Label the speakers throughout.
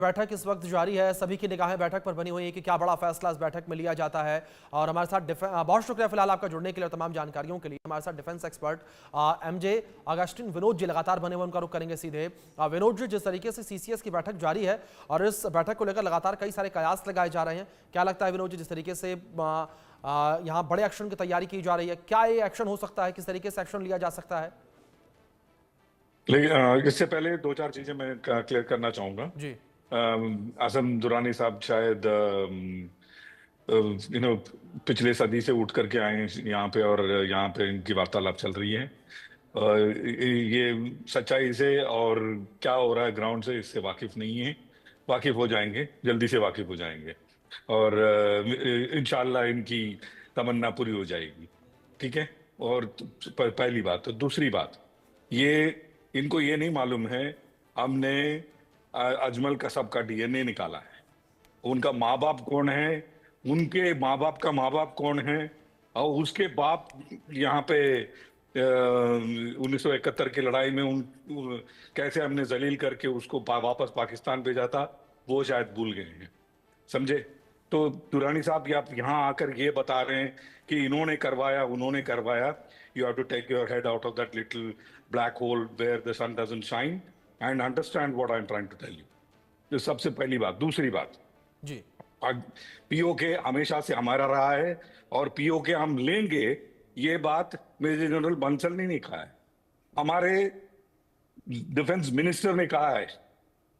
Speaker 1: बैठक इस वक्त जारी है। सभी की निगाहें बैठक पर बनी हुई है कि क्या बड़ा फैसला इस बैठक में लिया जाता है। और हमारे साथ बहुत शुक्रिया फिलहाल आपका जुड़ने के लिए और तमाम जानकारियों के लिए। हमारे साथ defence expert MJ Augustine Vinod ji लगातार बने हुए, उनका रुख करेंगे सीधे। विनोद जी, जिस तरीके से सीसीएस की बैठक जारी है और इस बैठक को लेकर लगातार कई सारे कयास लगाए जा रहे हैं, क्या लगता है विनोद जी, जिस तरीके से यहाँ बड़े एक्शन की तैयारी की जा रही है, क्या ये एक्शन हो सकता है, किस तरीके से एक्शन लिया जा सकता है?
Speaker 2: लेकिन इससे पहले दो चार चीजें मैं क्लियर करना चाहूंगा।
Speaker 1: जी
Speaker 2: आजम दुरानी साहब शायद यू नो पिछले सदी से उठ करके आए हैं यहाँ पे, और यहाँ पे इनकी वार्तालाप चल रही है। ये सच्चाई से और क्या हो रहा है ग्राउंड से इससे वाकिफ नहीं है। वाकिफ हो जाएंगे, जल्दी से वाकिफ हो जाएंगे, और इंशाल्लाह इनकी तमन्ना पूरी हो जाएगी। ठीक है। और पहली बात। तो दूसरी बात, ये इनको ये नहीं मालूम है हमने अजमल कसब का डीएनए निकाला है। उनका माँ बाप कौन है, उनके माँ बाप का माँ बाप कौन है, और उसके बाप यहाँ पे 1971 की लड़ाई में कैसे हमने जलील करके उसको वापस पाकिस्तान भेजा था, वो शायद भूल गए हैं। समझे? तो दुरानी साहब आप यहाँ आकर ये बता रहे हैं कि इन्होंने करवाया, उन्होंने करवाया। You have to take your head out of that little black hole where the sun doesn't shine and understand what I am trying to tell you. तो सबसे पहली बात। दूसरी बात,
Speaker 1: जी
Speaker 2: पीओके हमेशा से हमारा रहा है, और पीओके हम लेंगे, ये बात मेजर जनरल बंसल ने नहीं कहा है, हमारे डिफेंस मिनिस्टर ने कहा है।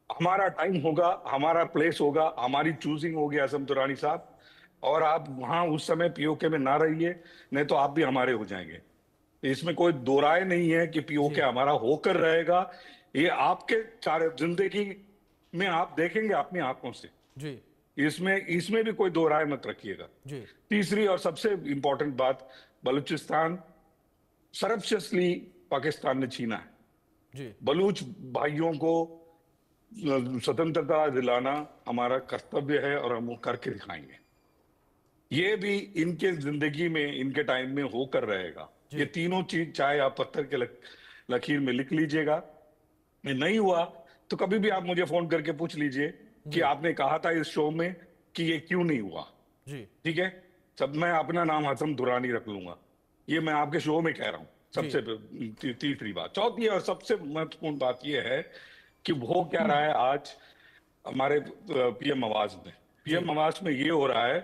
Speaker 2: हमारा टाइम होगा, हमारा प्लेस होगा, हमारी चूजिंग होगी असम दुरानी साहब, और आप वहां उस समय पीओके में ना रहिए, नहीं तो आप भी हमारे हो जाएंगे। इसमें कोई दो राय नहीं है कि पीओके
Speaker 1: जी
Speaker 2: हमारा होकर रहेगा। ये आपके सारे जिंदगी में आप देखेंगे अपनी आंखों से।
Speaker 1: जी
Speaker 2: इसमें इसमें भी कोई दो राय मत रखिएगा।
Speaker 1: जी
Speaker 2: तीसरी और सबसे इंपॉर्टेंट बात, बलूचिस्तान सरफशली पाकिस्तान ने छीना है।
Speaker 1: जी
Speaker 2: बलूच भाइयों को स्वतंत्रता दिलाना हमारा कर्तव्य है, और हम वो करके दिखाएंगे। ये भी इनके जिंदगी में, इनके टाइम में होकर रहेगा। ये
Speaker 1: जी
Speaker 2: तीनों चीज चाहे आप पत्थर के लकीर में लिख लीजिएगा। ये नहीं हुआ तो कभी भी आप मुझे फोन करके पूछ लीजिए कि
Speaker 1: जी
Speaker 2: आपने कहा था इस शो में कि ये क्यों नहीं हुआ।
Speaker 1: जी
Speaker 2: ठीक है। सब मैं अपना नाम हसन दुरानी रख लूंगा। ये मैं आपके शो में कह रहा हूं।
Speaker 1: जी
Speaker 2: सबसे तीसरी बात। चौथी और सबसे महत्वपूर्ण बात यह है कि वो क्या रहा है आज हमारे पीएम आवाज में।
Speaker 1: जी
Speaker 2: पीएम आवाज में ये हो रहा है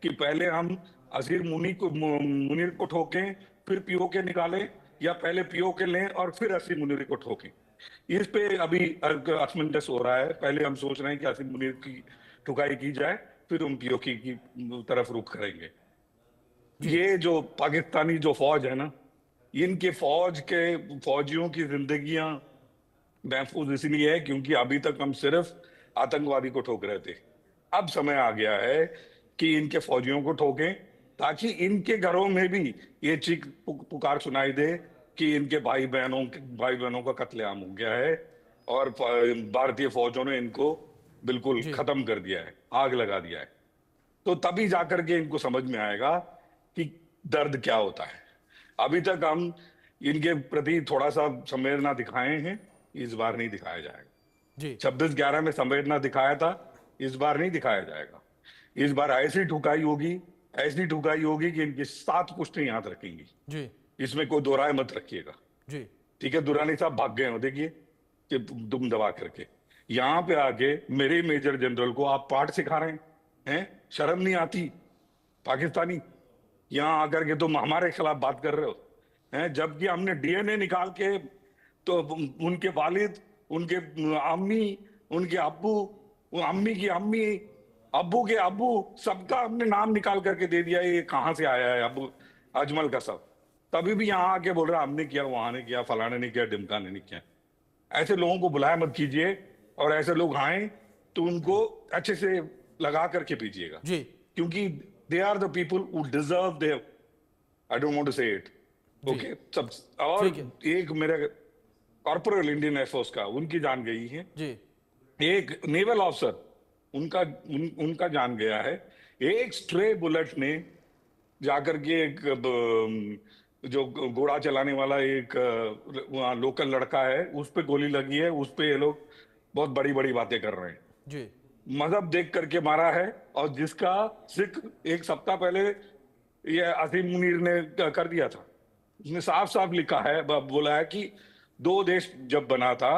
Speaker 2: कि पहले हम अजीर मुनीर को ठोकें, फिर पीओके निकालें, या पहले पीओके लें और फिर असीम मुनीर को ठोकें। इस पे अभी असमंजस हो रहा है। पहले हम सोच रहे हैं कि असीम मुनीर की ठुकाई की जाए, फिर हम पीओके की तरफ रुख करेंगे।
Speaker 1: जी
Speaker 2: ये जो पाकिस्तानी जो फौज है ना, इनके फौज के फौजियों की जिंदगियां महफूज इसलिए है क्योंकि अभी तक हम सिर्फ आतंकवादी को ठोक रहे थे। अब समय आ गया है कि इनके फौजियों को ठोकें, ताकि इनके घरों में भी ये चीख पुकार सुनाई दे कि इनके भाई बहनों का कत्लेआम हो गया है, और भारतीय फौजों ने इनको बिल्कुल
Speaker 1: जी
Speaker 2: खत्म कर दिया है, आग लगा दिया है। तो तभी जाकर के इनको समझ में आएगा कि दर्द क्या होता है। अभी तक हम इनके प्रति थोड़ा सा संवेदना दिखाए हैं, इस बार नहीं दिखाया जाएगा।
Speaker 1: जी
Speaker 2: 26/11 में संवेदना दिखाया था, इस बार नहीं दिखाया जाएगा। इस बार ऐसी ठुकाई होगी, ऐसी ठुकाई होगी कि इनकी 7 पुश्तें याद रखेंगी।
Speaker 1: जी
Speaker 2: इसमें कोई दो राय मत रखिएगा।
Speaker 1: जी
Speaker 2: ठीक है। दुरानी साहब भाग गए हो, देखिए कि दुम दबा करके यहां पे आके मेरे मेजर जनरल को आप पाठ सिखा रहे हैं। शर्म नहीं आती? पाकिस्तानी यहां आकर के तुम हमारे खिलाफ बात कर रहे हो, हैं? जबकि हमने डीएनए निकाल के तो उनके वालिद, उनके अम्मी, उनके अब्बू, अम्मी की अम्मी, अब्बू के अब्बू, सबका हमने नाम निकाल करके दे दिया। ये कहां से आया है अब्बू अजमल का सब? तभी भी यहाँ आके बोल रहा हमने किया, वहां ने किया, फलाने ने किया, डिमका ने नहीं किया। ऐसे लोगों को बुलाया मत कीजिए, और ऐसे लोग आए तो उनको अच्छे से लगा करके पीजिएगा,
Speaker 1: जी
Speaker 2: क्योंकि they are the people who deserve there. I don't want to say it.
Speaker 1: जी
Speaker 2: ओके सब। और
Speaker 1: ठीक है
Speaker 2: एक मेरे कॉर्पोरल इंडियन एयरफोर्स का, उनकी जान गई है।
Speaker 1: जी
Speaker 2: एक नेवल ऑफिसर, उनका जान गया है। एक स्ट्रे बुलेट ने जाकर के एक जो घोड़ा चलाने वाला एक वहाँ लोकल लड़का है, उस पे गोली लगी है। उस पे ये लोग बहुत बड़ी बड़ी बातें कर रहे हैं।
Speaker 1: जी
Speaker 2: मजहब देख करके मारा है, और जिसका जिक्र एक सप्ताह पहले ये असीम मुनीर ने कर दिया था। उसने साफ साफ लिखा है, बोला है कि दो देश जब बना था,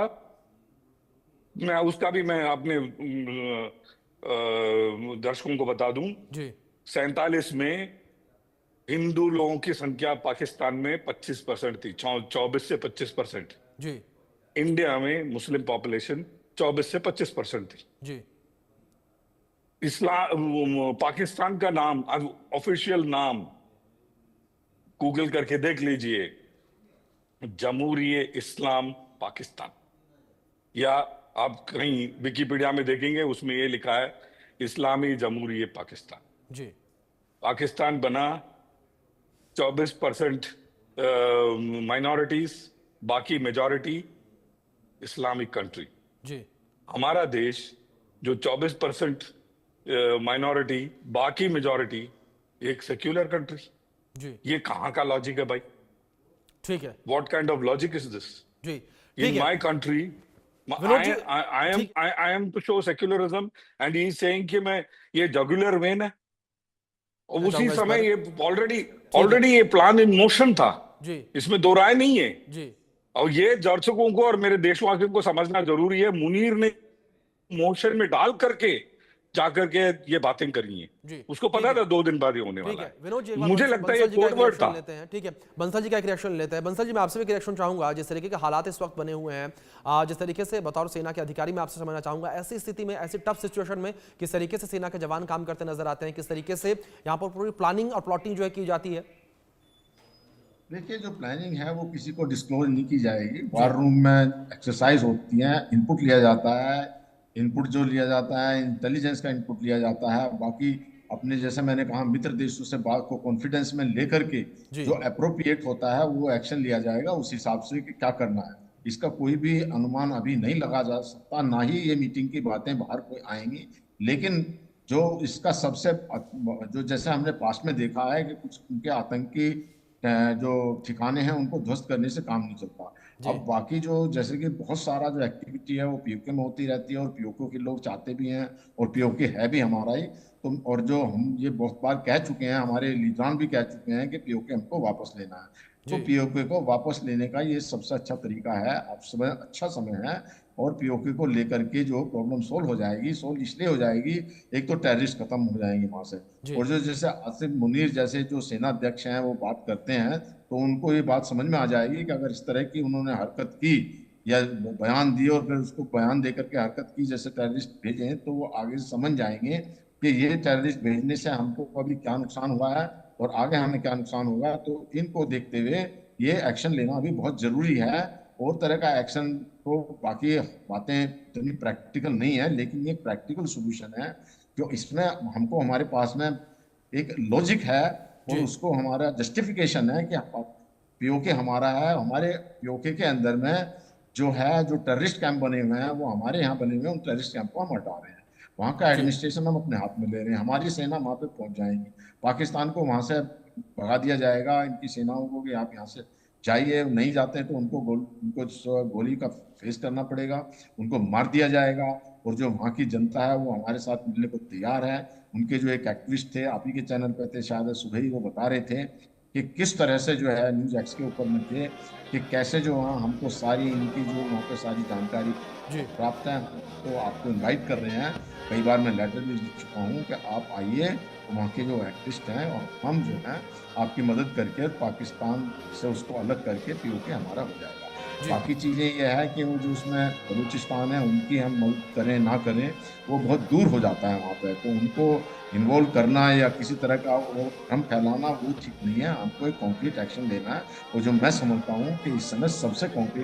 Speaker 2: मैं उसका भी मैं अपने दर्शकों को बता दूं,
Speaker 1: जी
Speaker 2: 47 में हिंदू लोगों की संख्या पाकिस्तान में 25% थी, 24 से 25%।
Speaker 1: जी
Speaker 2: इंडिया में मुस्लिम पॉपुलेशन 24 से 25% थी।
Speaker 1: जी
Speaker 2: इस्लाम पाकिस्तान का नाम, ऑफिशियल नाम गूगल करके देख लीजिए, जमहूरिये इस्लाम पाकिस्तान। या आप कहीं विकिपीडिया में देखेंगे, उसमें ये लिखा है इस्लामी जमहूरिये पाकिस्तान।
Speaker 1: जी
Speaker 2: पाकिस्तान बना 24% माइनॉरिटीज, बाकी मेजॉरिटी इस्लामिक कंट्री।
Speaker 1: जी
Speaker 2: हमारा देश जो 24% माइनॉरिटी, बाकी मेजॉरिटी, एक सेक्युलर कंट्री।
Speaker 1: जी
Speaker 2: ये कहाँ का लॉजिक है भाई?
Speaker 1: ठीक है।
Speaker 2: What kind of logic is this?
Speaker 1: जी ठीक
Speaker 2: इन
Speaker 1: है
Speaker 2: माय कंट्री
Speaker 1: विनोद जी। ठीक
Speaker 2: I am to show secularism, and he is saying कि मैं ये जुगुलर वेन है। और
Speaker 1: मैं
Speaker 2: उसी
Speaker 1: चाहूंगा इस
Speaker 2: समय
Speaker 1: पर।
Speaker 2: ये ऑलरेडी
Speaker 1: ठीक है।
Speaker 2: ऑलरेडी ये प्लान इन मोशन था,
Speaker 1: जी
Speaker 2: इसमें दो राय नहीं है।
Speaker 1: जी
Speaker 2: और ये दर्शकों को और मेरे देशवासियों को समझना जरूरी है, मुनीर ने मोशन में डाल करके जाकर के ये बातें करी हैं।
Speaker 1: जी
Speaker 2: उसको
Speaker 1: ठीक
Speaker 2: पता
Speaker 1: है।
Speaker 2: था 2 दिन बाद ये होने
Speaker 1: ठीक
Speaker 2: वाला
Speaker 1: है
Speaker 2: है।
Speaker 1: विनोद जी, एक बार
Speaker 2: मुझे लगता है ये
Speaker 1: बंसल जी का एक
Speaker 2: कोड वर्ड
Speaker 1: रिएक्शन
Speaker 2: था।
Speaker 1: लेते हैं। ठीक है, बंसल जी का एक रिएक्शन लेते हैं। बंसल जी, मैं आपसे भी एक रिएक्शन चाहूंगा। जिस तरीके के हालात इस वक्त बने हुए हैं, जिस तरीके से बतौर सेना के अधिकारी मैं आपसे समझना चाहूंगा, ऐसी स्थिति में, ऐसी टफ सिचुएशन में किस तरीके से सेना के जवान काम करते नजर आते हैं, किस तरीके से यहाँ पर पूरी प्लानिंग और प्लॉटिंग जो है की जाती है?
Speaker 3: देखिए, जो प्लानिंग है वो किसी को डिस्क्लोज नहीं की जाएगी।
Speaker 1: जी
Speaker 3: वार रूम में एक्सरसाइज होती है, इनपुट लिया जाता है। इनपुट जो लिया जाता है, इंटेलिजेंस का इनपुट लिया जाता है। बाकी अपने, जैसे मैंने कहा, मित्र देशों से बात को कॉन्फिडेंस में लेकर के
Speaker 1: जी
Speaker 3: जो अप्रोप्रिएट होता है वो एक्शन लिया जाएगा उस हिसाब से कि क्या करना है। इसका कोई भी अनुमान अभी नहीं लगा जा सकता, ना ही ये मीटिंग की बातें बाहर कोई आएंगी। लेकिन जो इसका सबसे, जो जैसे हमने पास्ट में देखा है कि कुछ उनके आतंकी जो ठिकाने हैं उनको ध्वस्त करने से काम नहीं चलता।
Speaker 1: जी
Speaker 3: अब बाकी जो, जैसे कि बहुत सारा जो एक्टिविटी है वो पीओके में होती रहती है, और पीओके के लोग चाहते भी हैं, और पीओके है भी हमारा ही। तो और जो हम ये बहुत बार कह चुके हैं, हमारे लीडरान भी कह चुके हैं कि पीओके हमको वापस लेना है। तो
Speaker 1: जी
Speaker 3: पीओके को वापस लेने का ये सबसे अच्छा तरीका है। अब समय, अच्छा समय है, और पीओके को लेकर के जो प्रॉब्लम सोल्व हो जाएगी, सोल्व इसलिए हो जाएगी, एक तो टेररिस्ट खत्म हो जाएंगे वहां से।
Speaker 1: जी
Speaker 3: और जो जैसे आसिफ मुनीर जैसे जो सेना अध्यक्ष हैं वो बात करते हैं, तो उनको ये बात समझ में आ जाएगी कि अगर इस तरह की उन्होंने हरकत की या बयान दिए और फिर उसको बयान दे करके हरकत की, जैसे टेररिस्ट भेजे, तो वो आगे से समझ जाएंगे कि ये टेररिस्ट भेजने से हमको अभी क्या नुकसान हुआ है और आगे हमें क्या नुकसान होगा। तो इनको देखते हुए ये एक्शन लेना अभी बहुत जरूरी है। और तरह का एक्शन, तो बाकी बातें इतनी प्रैक्टिकल नहीं है, लेकिन ये प्रैक्टिकल सोल्यूशन है जो इसमें हमको, हमारे पास में एक लॉजिक है, और
Speaker 1: जी
Speaker 3: उसको हमारा जस्टिफिकेशन है कि पीओके हमारा है। हमारे पीओके के अंदर में जो है, जो टेररिस्ट कैंप बने हुए हैं वो हमारे यहाँ बने हुए हैं, उन टेररिस्ट कैंप को हम हटा रहे हैं। वहाँ का
Speaker 1: जी
Speaker 3: एडमिनिस्ट्रेशन हम अपने हाथ में ले रहे हैं। हमारी सेना वहाँ पे पहुंच जाएंगी, पाकिस्तान को वहां से भगा दिया जाएगा, इनकी सेनाओं को कि आप यहाँ से जाइए। नहीं जाते हैं तो उनको गोली का फेस करना पड़ेगा, उनको मार दिया जाएगा। और जो वहाँ की जनता है वो हमारे साथ मिलने को तैयार है। उनके जो एक एक्टिविस्ट थे, आप ही के चैनल पे थे शायद, सुबह ही वो बता रहे थे कि किस तरह से जो है न्यूज एक्स के ऊपर में थे, कि कैसे जो वहाँ हमको सारी इनकी जो वहाँ पे सारी जानकारी
Speaker 1: जी
Speaker 3: प्राप्त है। तो आपको इनवाइट कर रहे हैं। कई बार मैं लेटर भी लिख चुका हूँ कि आप आइए, वहाँ के जो एक्टिविस्ट हैं और हम जो हैं आपकी मदद करके पाकिस्तान से उसको अलग करके पीओके हमारा हो जाएगा।
Speaker 1: जी
Speaker 3: बाकी चीज़ें ये है कि वो जो उसमें बलूचिस्तान है उनकी हम मदद करें ना करें, वो बहुत दूर हो जाता है वहाँ पे। तो उनको इन्वॉल्व करना या किसी तरह का वो भ्रम फैलाना वो ठीक नहीं है। हमको एक कॉन्क्रीट एक्शन लेना है। और जो मैं समझता हूँ कि इस समय सबसे कॉन्क्रीट